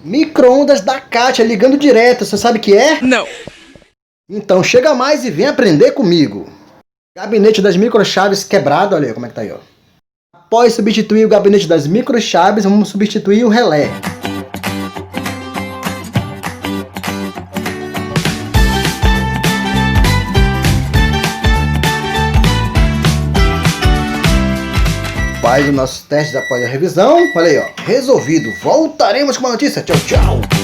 Micro-ondas da Kátia ligando direto, você sabe o que é? Não. Então chega mais e vem aprender comigo. Gabinete das microchaves quebrado, olha aí como é que tá aí, ó. Após substituir o gabinete das microchaves, vamos substituir o relé. Faz os nossos testes após a revisão. Olha aí, ó. Resolvido. Voltaremos com uma notícia. Tchau, tchau.